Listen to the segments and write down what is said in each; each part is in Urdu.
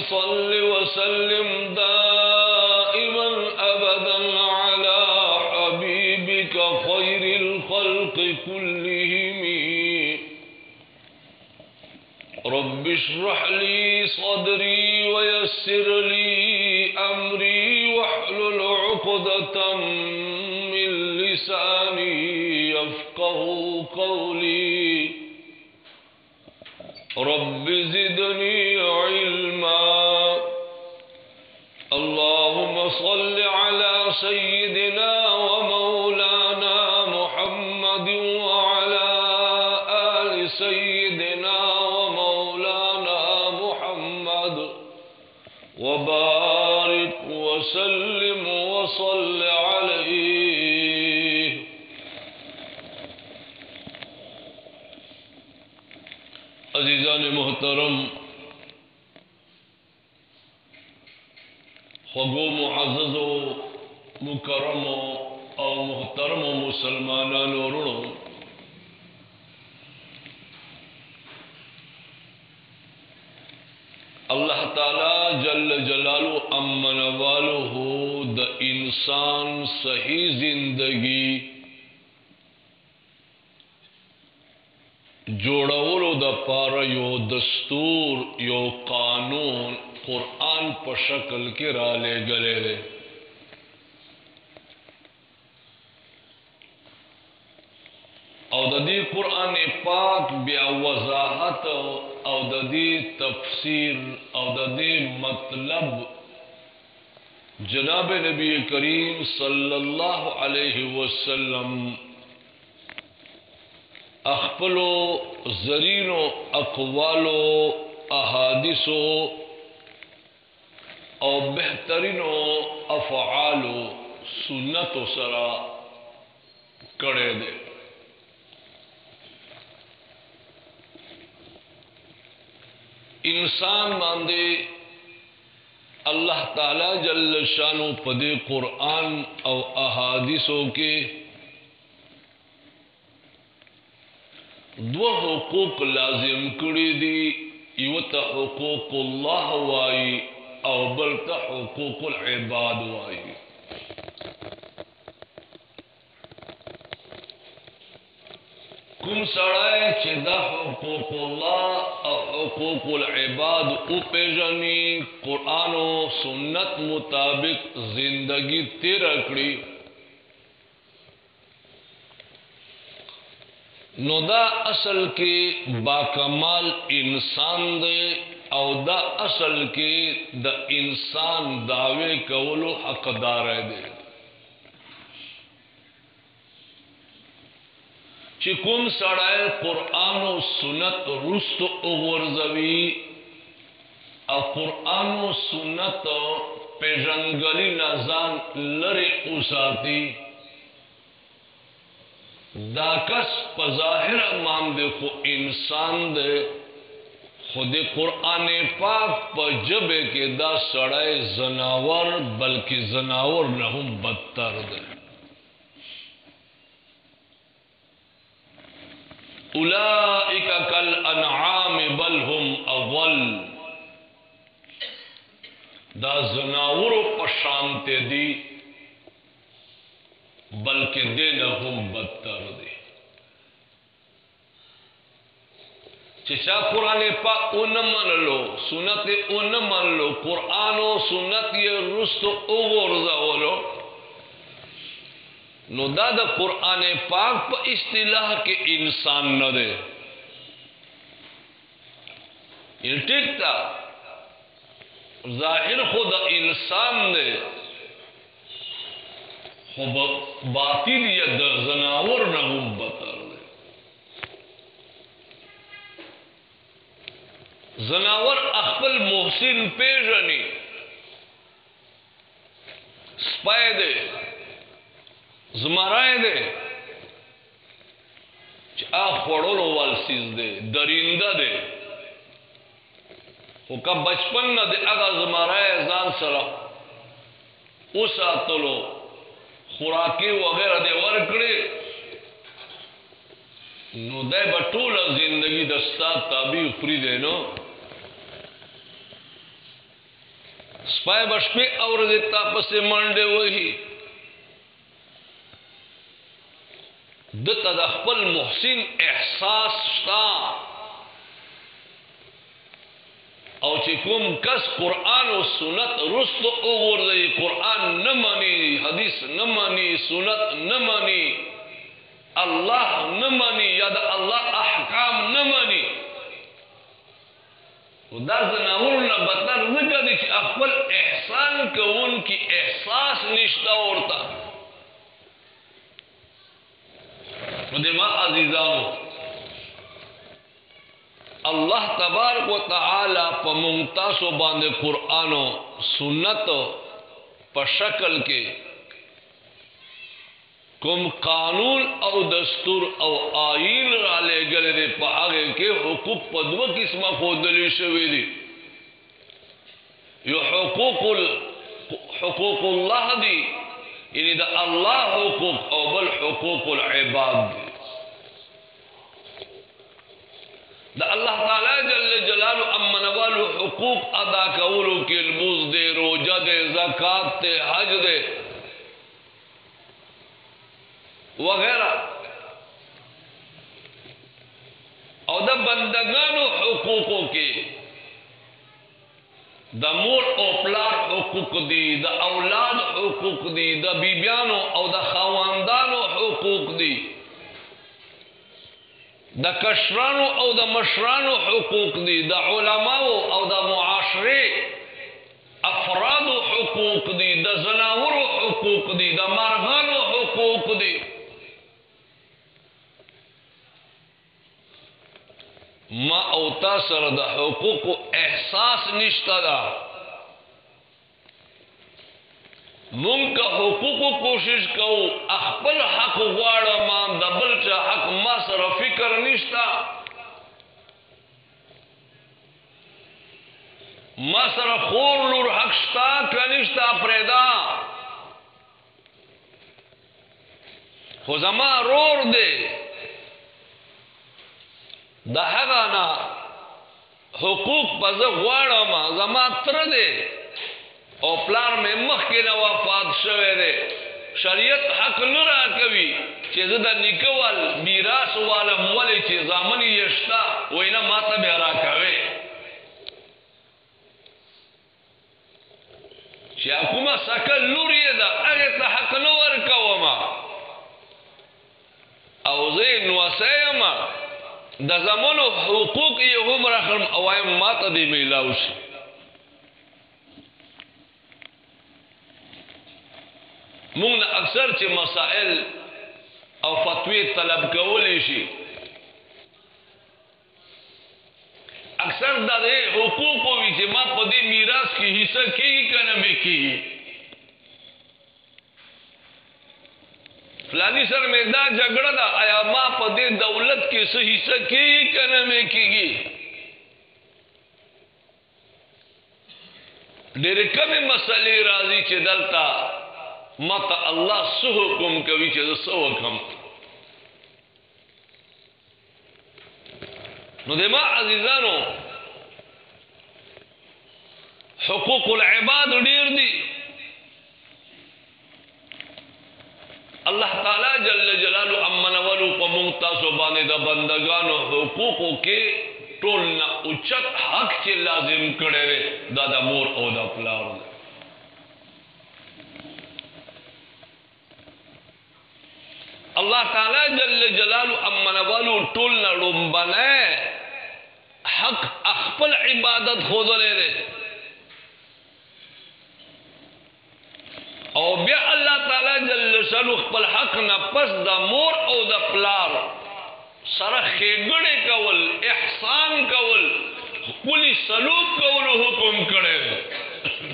صل وسلم دائما أبدا على حبيبك خير الخلق كلهم. رب اشرح لي صدري ويسر لي أمري واحلل عقدة من لساني يفقه قولي. رب زدني علما. اللهم صل على سيدنا ومولانا محمد وعلى آل سيدنا ومولانا محمد وبارك وسلم وصل عليه. عزیزان محترم، خوگو معزز و مکرم او محترم و مسلمانان ورونو، اللہ تعالی جل جلالو امن والو د انسان صحیح زندگی جوړولو د پاره یو دستور، یو قانون قرآن په شکل کې را لېږلی دی. او د دې قرآن پاک بیا وضاحت او د دې تفسیر او د دې مطلب جناب نبی کریم صلی الله علیه وسلم اخپلو زرینو اقوالو احادیثو او بہترینو افعالو سنتو سرا کڑے دے. انسان باندے اللہ تعالی جل شانو پدے قرآن او احادیثو کے دو حقوق لازم کړی دي. یو ته حقوق الله وای او بل ته حقوق العباد وای. کوم سړی چې دا حقوق الله او حقوق العباد او پیژني، قرآن او سنت مطابق زندگی تیر کړی، نو دا اصل کې باکمال انسان دی او دا اصل کې د انسان دعوی کولو حقدار دی. چې کوم سړی قرآن او سنت رستو وګرځوي او قرآن او سنت پیژنګلی نه ځان لرې وساتي، دا کس په ظاهر باندې خو انسان دی، خود قرآن پاک په جبه کې دا سړی زناور بلکې زناور نه هم بدتر دی. اولئک کالانعام بل هم اضل. دا زناور په شانت دی بلکہ دینا هم بدتر دی. چشا قرآن پاک اون منلو، سنت اون منلو، قرآن و سنت یہ رست اغرزولو، نو دا دا قرآن پاک پا اصطلاح کے انسان نہ دے. یہ ٹھیک تا ظاہر خود انسان دے، خو باطل یا د زناور نه هم بدتر دی. زناور خپل محسن پیژني، سپای دی، زمرای دی، چې خوړلو وال سیز دی، درینده دی، خو که بچپن نه د هغه زمرای ځان سره وساتلو، خوراکی وغیرہ دے ورکڑے، نو دے بطول زندگی دستا تابی اخری دے نو. سپای بشپی اور دیتا پس منڈے وہی دتا دا خپل محسن احساس شتا او چې کوم کس قرآن و سنت رست اووردی قرآن نمانی حدیث نمانی سنت نمانی اللہ نمانی یا دا اللہ احکام نمانی دا زناورنا بدتر ذکر دی چې خپل احسان کون کی احساس نشتا ورتا ما عزیزانو اللہ تبارک و تعالی پا ممتاسو باندے قرآن و سنت پا شکل کے کم قانون او دستور او آئین را لے گلے دے پا آگے کے حقوق پا دو قسمہ خودلی شوی دی یو حقوق اللہ دی یعنی دا اللہ حقوق او بل حقوق العباد دی دا اللہ تعالی جل جلالو امن والو حقوق ادا کولو کے الموز دے روجہ دے زکاة دے حج دے وغیرہ او دا بندگانو حقوقو کے دا مور او پلار حقوق دی دا اولاد حقوق دی دا بیبیانو او دا خواندانو حقوق دی دا کشرانو او دا مشرانو حقوق دی دا علماء او دا معاشرے افرادو حقوق دی دا زناورو حقوق دی دا مرغانو حقوق دی ما او تا سر دا حقوق احساس نشتا دا من کا حقوق کوشش کو اخبر حق غواړه ما دبل چا حق ما سره فکر نشتا ما سره خور لور حق شتا کنيشتا پردا خو زما رور دے دا هغه نه حقوق پز غواړه ما زما تر دے او پلار میں مخ کے نہ وفات شوے دے شریعت حق نہ را کوي چې زدا نکوال میراث والا مولې چې زامن یشتا وینا ماته به را کوي چې کومه سکل لوري دا هغه ته حق نو ور کوما او زین وسایما د زمونو حقوق یې هم راخم اوایم ماته دی میلاوش مونږ اکثر چې مسائل او فتوی طلب کولی شي اکثر دا حقوق وی چې ما په دې میراث کې حصہ کیږي کنه مې کیږي فلانی سر میں دا جھگڑا دا آیا ما په دې دولت کې څه حصہ کیږي کنه مې کیږي ډېر کمې مسلې راځي چې دلته مت اللہ سو حکم کوي چې سو حکم نو دما عزیزانو حقوق العباد ډیر دي اللہ تعالی جل جلالو امن ولو په ممتاز باندې د بندگانو حقوقو کې ټول نه اوچت حق چې لازم کړي دا د مور او د پلار اللہ تعالی جل جلالو امن والو ټول نړم بنه حق خپل عبادت خود لري او بیا اللہ تعالی جل شانو خپل حق نه پس د مور او د پلار سره خېګړې کول احسان کول خپل سلوک کول حکم کړي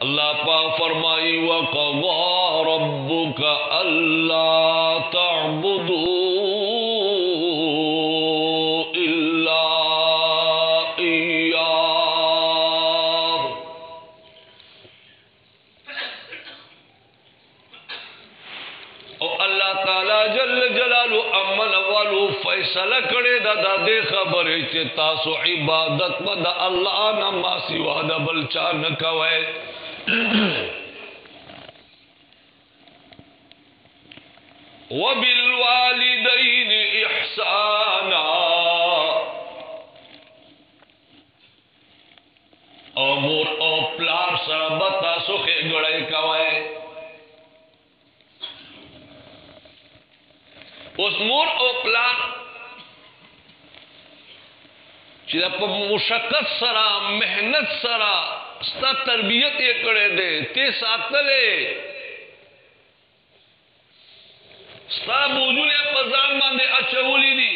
اللہ پاک فرمائی وَقَضَى رَبُّكَ أَلَّا تَعْبُدُوا إِلَّا إِيَّاهُ اور اللہ تعالی جل جلالو امن والو فیصله کړي دا د خبرې چې تاسو عبادت د الله نه ما سوا د بل چا نه کوي وبالوالدین احسانا او مور او پلار سره به تاسو ښېګړی کوئ. اوس مور او پلار چې په مشقت سره محنت سره ستا تربیت یې کړی دی ته ساتلې ستا بوجونه په ځان باندې اچولی دي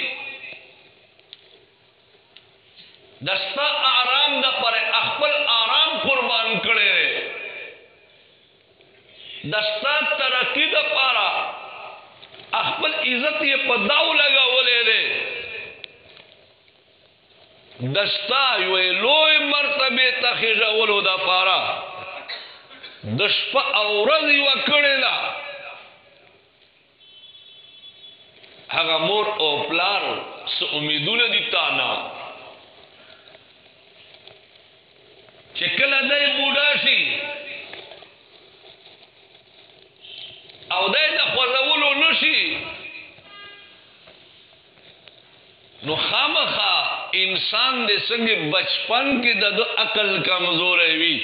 دستا آرام دا پر خپل آرام قربان کړي دستا ترقی دا پارا خپل عزت یې په داو لګولې ده دستا یو لوی مرتبه ته خېژولو دا پارا د شپه او ورځ یو کړي دا هغه مور او پلار سو امیدونه دي تانا چې کله دای بوډا شي او دای د خوځولو نشي نو خامخا انسان دې څنګه بچپن کې د عقل کمزور وي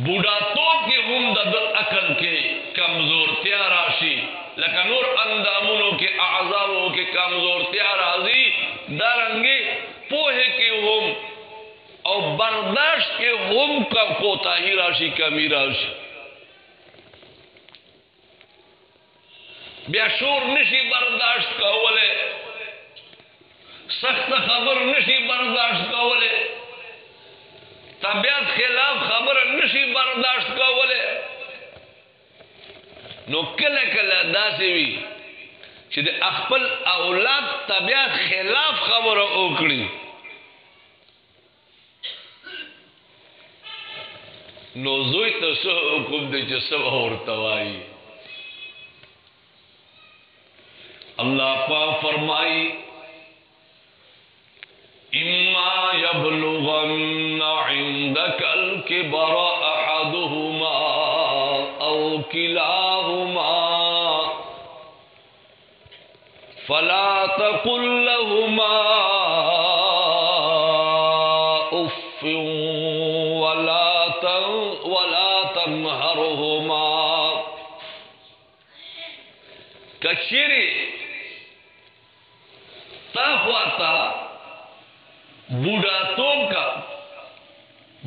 بوډا تو کې هم د عقل کې کمزورتیا راشي لکه نور اندامونو کې اعضاءو کې کمزورتیا راځي دارنګي پوهه کې هم او برداشت کې هم کا کوتاهی راشي کمی راشي بیا شور نشي برداشت کوله سخت خبر نشي برداشت کوله طبیعت خلاف خبر نشي برداشت کوله نو کله کله داسې وي چې د خپل اولاد طبیعت خلاف خبره وکړي نو زوی ته څه حکم دی چې څه ورته وایي اللہ پاک فرمائی اما یبلغن عندك الكبر احدهما او كلاهما فلا تقل لهما اف ولا تنهرهما کچری تا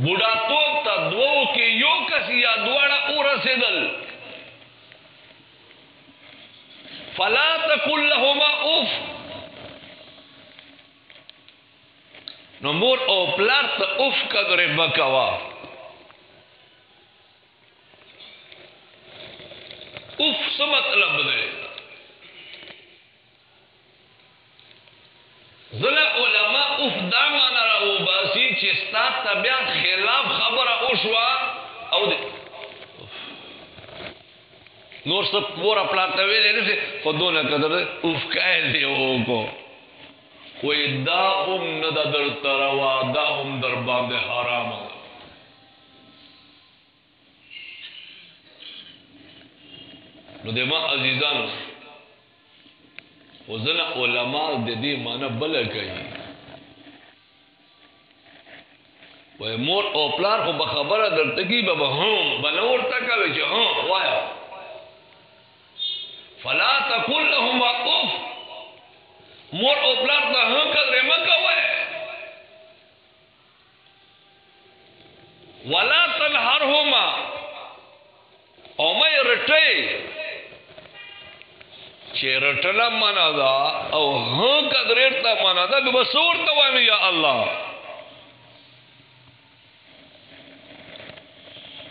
بوڑا توب تا دو کے یو کسی یا دوڑا ورسدل فلا تقل لهما اف نو مور او پلار تا اف قدر بکوا اف سو مطلب دے ذلا علماء اف دا مانا راو باسی چستا طبیعت خلاف خبر اوشوا او دے نور سب پورا پلاتا ویلے نسے خودونا قدر اف کائل دے ہو کو کوئی دا ندا در تروا دا در باندے حرام نو دے ما عزیزانو وزنا علماء د دې معنی بل کوي وای مور او پلار خو به خبره درته کی به هم بنور تکوي چې ها وایا فلا تقل لهما اف مور او پلار ته هم قدر مکوي ولا تنهرهما او مې رټي چیرټلا معنا دا او ها قدرتا معنا دا به بسور توامي یا الله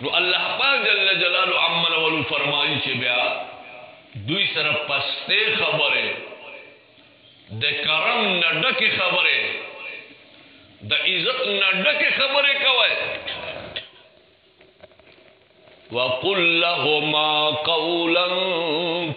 نو الله پاک جل جلاله عمل ولو فرمایي چې بیا دوی سره پسته خبره د کرم نډکه خبره د عزت نډکه خبره کوي وقل لهما قولا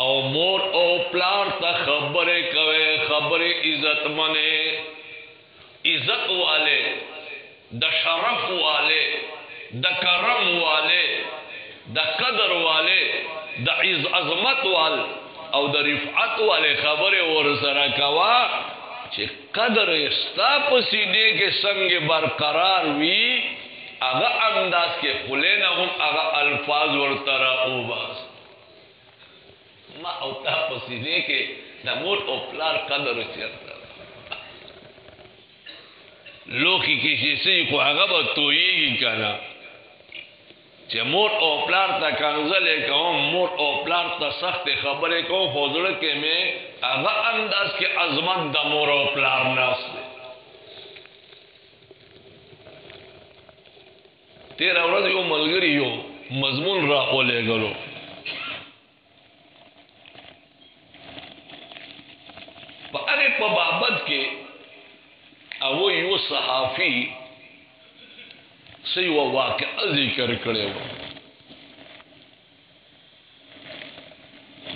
او مور او پلار تا خبره کوي، خبره عزت منه، عزت والے، د شرف والے، د کرم والے، د قدر والے، د عظمت وال او د رفعت والے خبره ور سره کوا چې قدر استا پسینه کې څنګه برقرار وي، هغه انداز کې خلینه هم هغه الفاظ ورتره او باس ما او تا پسینه کې د مور او پلار قدر چیرته لوخي کې شي کو هغه به تويږي کنه چې مور او پلار ته کنځلې کوم، مور او پلار ته سخت خبرې کوم، حضور کې مې هغه انداز کې عظمت د مور او پلار ناس دی. تیر ورځ یو ملګری یو مضمون را اولېګلو، په هغه په بابت کې او یو صحافي سی و واقع ذکر کړي و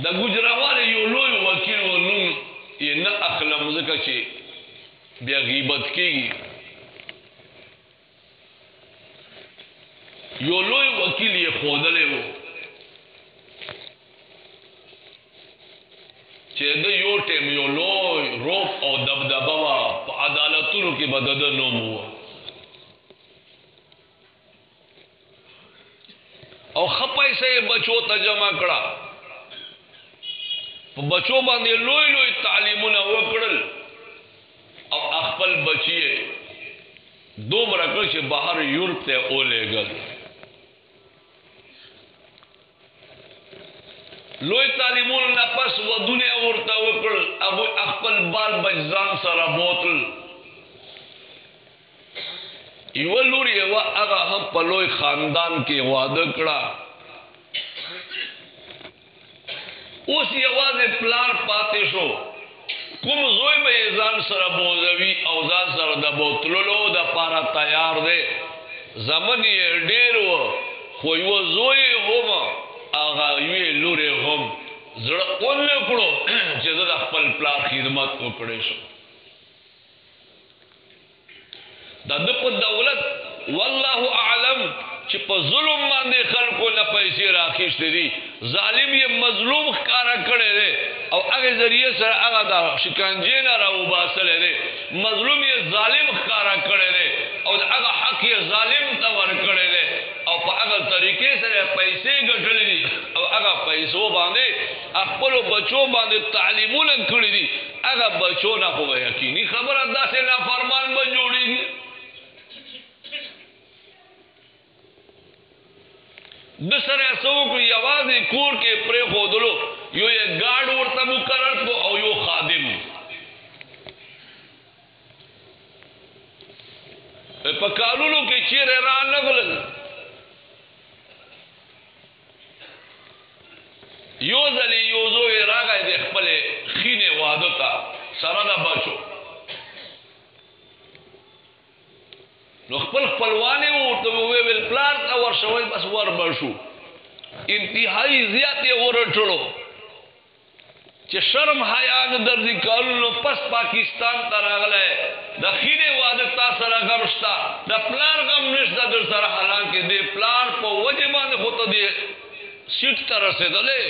د ګجراوال یو لوی وکیل و نوم یې نه اخلم ځکه چې بیا غیبت کېږي. یو لوی وکیل یې ښودلی و چې د یو ټیم یو لوی روب او دبدبه وه په عدالتونو کې به د ده نوم و او خپایسه بچو ته جمع کړه، په بچو باندې لوی لوی تعلیمونه وکړل او خپل بچی دومره کړ چې بهر یورپ ته اولېګل. لوی تعلیمونه نه پس ودونه ورته وکړل، ابو خپل بال بچزان سره بوتل. یو لور یې وا هغه هم په لوی خاندان کې واده کړه. اوس یوازې پلار پاتې شو، کوم زوی به یې ځان سره بوځوي او ځان سره د بوتللو دپاره تیار دی. زمن یې ډېر و خو یو زوی هم هغه یوې لورې هم زړه ونه کړو چې زه د خپل پلار خدمت وکړی شم. د ده په دولت والله اعلم چې په ظلم باندې خلکو نه پیسې راخیستې دي، ظالم یې مظلوم ښکاره کړی دی او هغې ذریعې سره هغه د شکنجې نه راوباسلی دی. مظلوم یې ظالم ښکاره کړی دی او د هغه حق یې ظالم ته ورکړی دی او په هغه طریقې سره پیسې ګټلې دي او هغه پیسو باندې خپلو بچو باندې تعلیمونه کړي دي. هغه بچو نه خو یقیني خبره داسې نافرمان به جوړېږي. د سره څوک یوازې کور کې پرېښودلو، یو یې ګارډ ورته مقرر کړو او یو خادم. په کالونو کې چیرې را نغلل. یو ځلې یو زوی راغی د خپلې خینې واده ته سره د بچو، نو خپل خپلوانې ورته وویل پلار ته ورشوئ، بس ور به شو. انتهایی زیات یې ورټړو چې شرم حیا نه درځي. کالونو پس پاکستان ته راغلی، د خینې واده تا سره غم شته، د پلار غم نشته در سره. حالانکې د پلار په وجې باندې خو ته دې سیټ ته رسېدلی.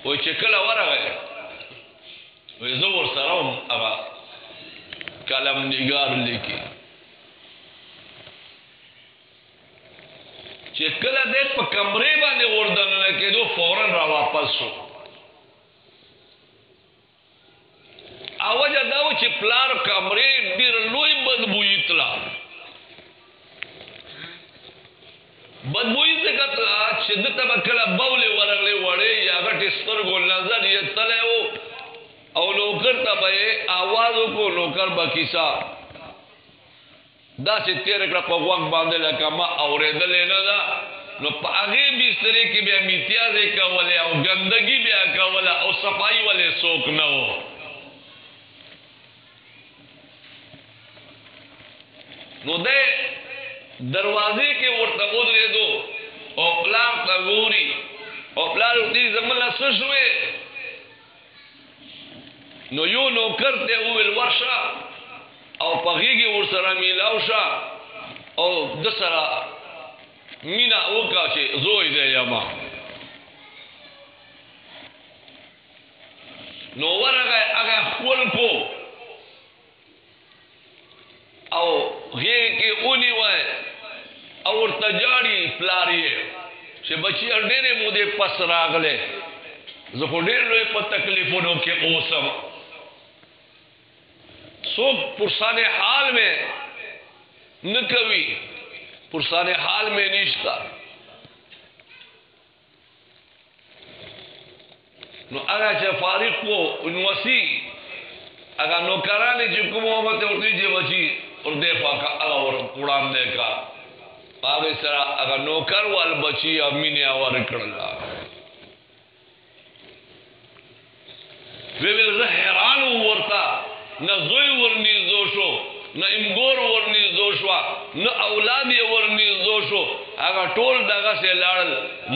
وایي چې کله ورغی وی زه ورسره وم، هغه کلم نګار لیکي چې کله دی په کمرې باندې وردننه کېدو فورا را واپس شو. وجه دا و چې پلار کمرې ډېر لوی بدبویي تله. بدبویي ځکه تله چې ده ته به کله بولې ورغلې وړې یا غټې سترګو نظر یې تلی و او نوکر ته به یې آواز وکړو، نوکر به کیسه داسې تېره کړه په غوږ باندې لکه ما اورېدلې نه ده. نو په هغې بسترې کې بیا میتیازې کولې او ګندګي بیا کوله او صفایي ولې څوک نه و. نو دے دروازے کے ورطا ودرے دو او پلار تا گوری او پلار تی زمنا سشوے نو یو نو کرتے اویل ورشا او پغیگی ورسرا میلاوشا او دسرا مینا اوکا چے زوی دے یما نو ورگا اگا خول کو او غیر کے اونی وائے اور تجاڑی پلاریے چھ بچی اردیرے مودے پس راگلے زخو دیر روی پا تکلیفونو کے اوسم سوک پرسان حال میں نکوی پرسان حال میں نشتا نو اگا چھ فارق کو انوسی اگا نوکرانے چھ کم محمد اردی چھ بچی اردے پاکا اگا ورم دے کا آگے سرا اگا نوکر وال بچی امین آوار کرلا ویویل حیران ورتا نہ زوی ورنیز دوشو نہ امگور ورنیز دوشوا نہ اولادی ورنیز دوشو اگا ٹول داگا سے لارل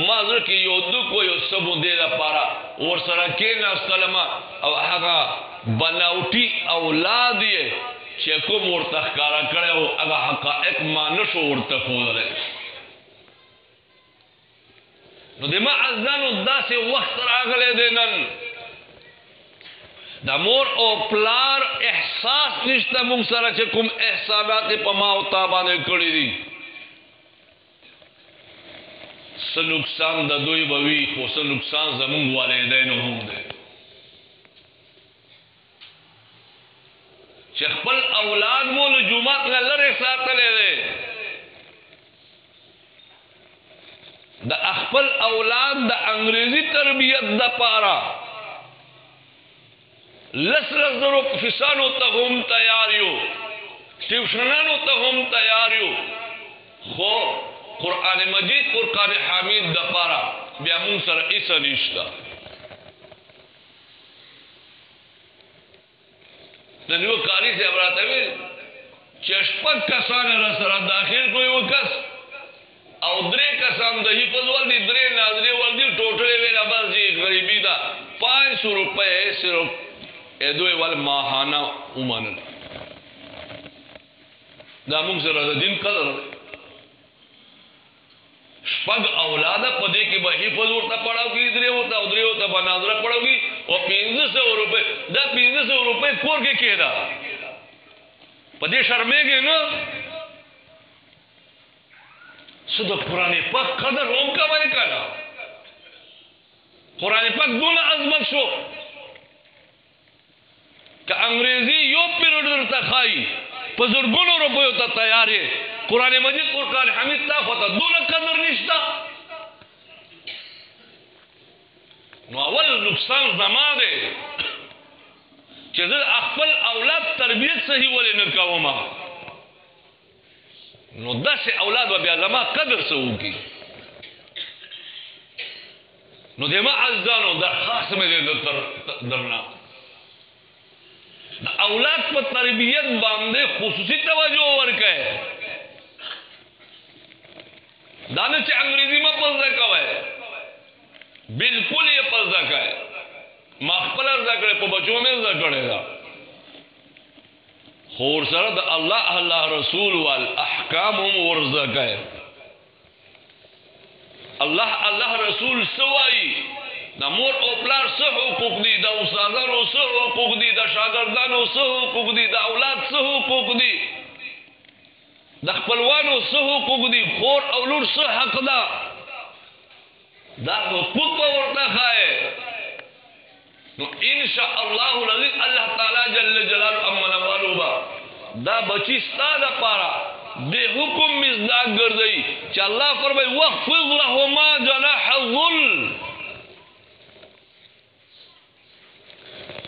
مازر کی یو دکو یو سبو دیلا پارا ور سرکینا سلما او اگا بناوٹی اولادی چیکو مورتخ کارا کرے ہو اگا حقائق مانشو ورتخ ہو رہے نو دیما ازدانو دا سے وقت راگلے دینن دا مور او پلار احساس نشتا مونگ سارا چه کم احسانات پا ما و تابانے کڑی دی سنکسان دا دوی بوی خو سنکسان زمونگ والدین ہوں دے چه خپل اولاد مول جمعات لر ساتلے دے دا اخپل اولاد دا انگریزی تربیت دا پارا لسر زرو فسانو تا ہم تیاریو ٹیوشنانو تا ہم تیاریو خو قرآن مجید قرآن حمید دا پارا بیا مون سر ایسا نشتا ننیو کاری سے ابراتا ہوئی چشپک کسان رسر داخل کوئی وکس او درے کسان دا حفظ والدی درے ناظری والدی ٹوٹلے ویلا بس جی غریبی دا 500 روپے صرف ایدوی وال ماہانا امانن دا مونگ سے رضا دین قدر شپگ اولادا پدے کی با حفظ ورطا پڑاو کی ادرے ہوتا ادرے ہوتا بناظرہ پڑاو کی اور 1500 روپے دا 1500 روپے کور کے کہہ دا پدے شرمے گے نا سو دا قرآن پاک قدر روم کا بھائی کنا قرآن پاک دون عظمت شو کہ انگریزی یو پیریڈ تا خائی پزرگونو روپیو تا تیاری قرآن مجید قرآن حمید تا خواتا دون قدر نشتا نو اول نقصان زمان دے چیزر اخفل اولاد تربیت صحیح ولی نرکاو ما نو دس اولاد و بیا زمان قدر سہو کی نو دیما عزانو درخواست میں دے درنا اولاد پر تربیت باندے خصوصی توجہ ورکے دانے چے انگریزی میں پزدہ کوئے بالکل یہ پزدہ کوئے مخبل ارزہ کرے پا بچوں میں ارزہ کرے گا خور سرد اللہ رسول والاحکام ہم ورزہ کوئے اللہ رسول سوائی دا مور او پلار سه حقوق دی دا استادانو سه حقوق دی دا شاگردانو سه حقوق دی دا اولاد سه حقوق دی دا خپلوانو سه حقوق دی خور او لور سه حق دا دا حقوق پا ورطا خائے نو انشاءاللہ العزیز اللہ تعالی جل جلال امن والو با دا بچی ستا دا پارا دے حکم مزداق گردئی چا اللہ فرمائی وَخْفِضْ لَهُمَا جَنَاحَ الظُّلِّ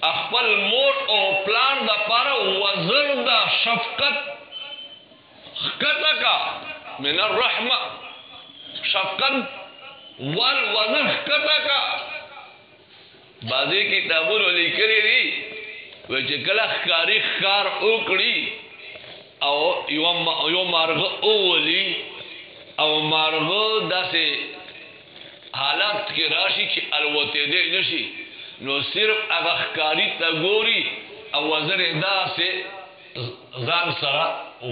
اخپل مور او پلان دا پارا وزر دا شفقت خکتا کا من الرحمہ شفقت والوزر خکتا کا بعضی کتابوں لکھری دی ویچے کلا خکاری خکار اوکڑی او یو مارغه اولی او مارغه داسې حالات کې راشي چې الوتې دې نشي نو صرف هغه ښکاری ته ګوري او وزر داسې ځان سره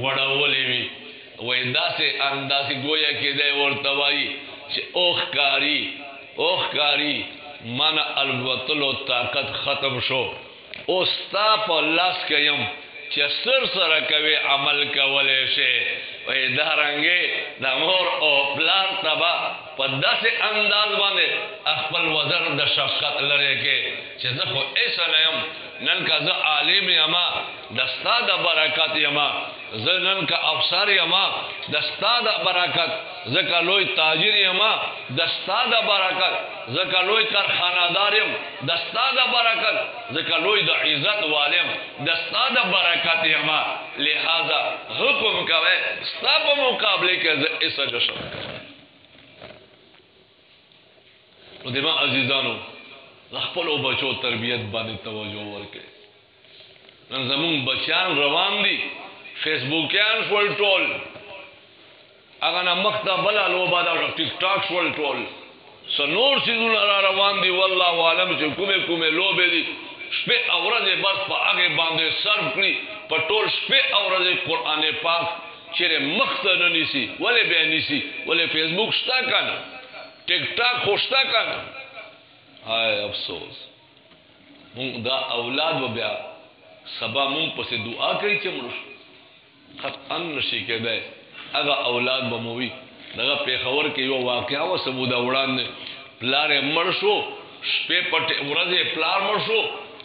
وړولې وي وای داسې انداسې گویا کې دی ورته وایي چې اوخ کاری من الوتلو طاقت ختم شو او ستا په لاس کې یم چې سر کوي عمل کولی شي وای دا رنګې د مور او پلار تبا په داسې انداز باندې خپل وزر د شفقت لري کې چې زه خو ایسه نه یم نن که زه عالم یما د ستا د برکت یما زه نن که افسر یما د ستا د برکت زه که لوی تاجر یما د ستا د برکت زه که لوی کارخانه‌دار یم د ستا د برکت زه که لوی د عزت والم د ستا د برکت یما لہذا حکم کوي ستا په مقابله کې زه ایسه نشم نو دیما عزیزانو خپلو بچو تربیت باندې توجه ورکړئ نن زمون بچیان روان دي فیسبوکیان شول ټول هغه نه مخته بله لوبه ده ټیک ټاک شول ټول څه نور څیزونه را روان دي والله عالم چې کومې لوبې دي شپې او ورځې بس په هغې باندې صرف کړي په ټول شپې او ورځې قرآن پاک چیرې مخته نه نیسي ولې بیا نیسي ولې فیسبوک شته که نه ټیک ټاک خو شته که نه هاي افسوس مونږ دا اولاد و بیا سبا مونږ پسې دعا کوي چې مړ شو قطعا نشي کېدی هغه اولاد به مو وي دغه پېښور کې یو واقعه وه سموده وړاندې پلار یې مړ شو شپې پټې ورځې پلار مړ شو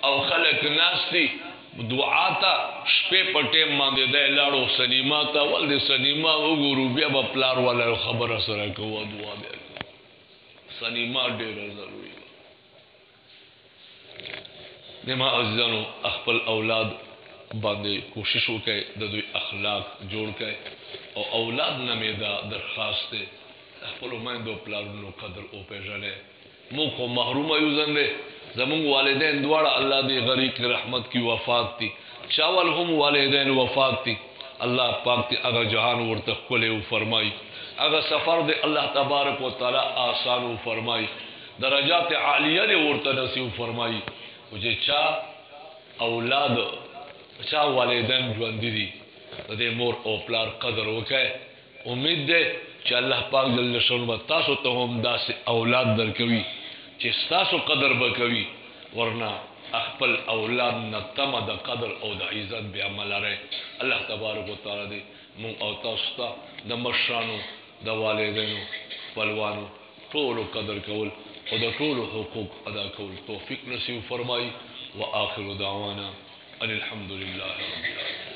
او خلک ناست دي دعا ته شپې په ټیم باندې دی لاړو سنیما ته ول د سنیما وګورو بیا به پلار والا خبره سره کوه دعا بیا سنیما ډېره ضروري نما عزیزانو خپل اولاد باندې کوشش وکړئ د دوی اخلاق جوړ کړئ او اولاد نه مې دا درخواست دی خپلو میندو پلارونو قدر وپېژنئ موږ خو محرومه یو ځنډې زمونږ والدین دواړه الله دې غریق رحمت کی وفات دي چاول هم والدین وفات دي الله پاک دې هغه جهان ورته ښکلی وفرمایي هغه سفر دې الله تبارک وتعالی آسان وفرمایي درجات عالیه دې ورته نصیب فرمایي او چې چا اولاد چا والدین ژوندي دي د دې مور او پلار قدر وکړئ امید ده چې الله پاک جل شانه به تاسو ته هم داسې اولاد درکوي چې ستاسو قدر به کوي ورنه خپل اولاد نه تمه د قدر او د عزت بیا مه لرئ الله تبارک وتعالی دې مونږ او تاسو ته د مشرانو د والدینو خپلوانو ټولو قدر کول او د ټولو حقوق ادا کول توفیق نصیب فرمایي واخر دعوانا ان الحمد لله رب العالمين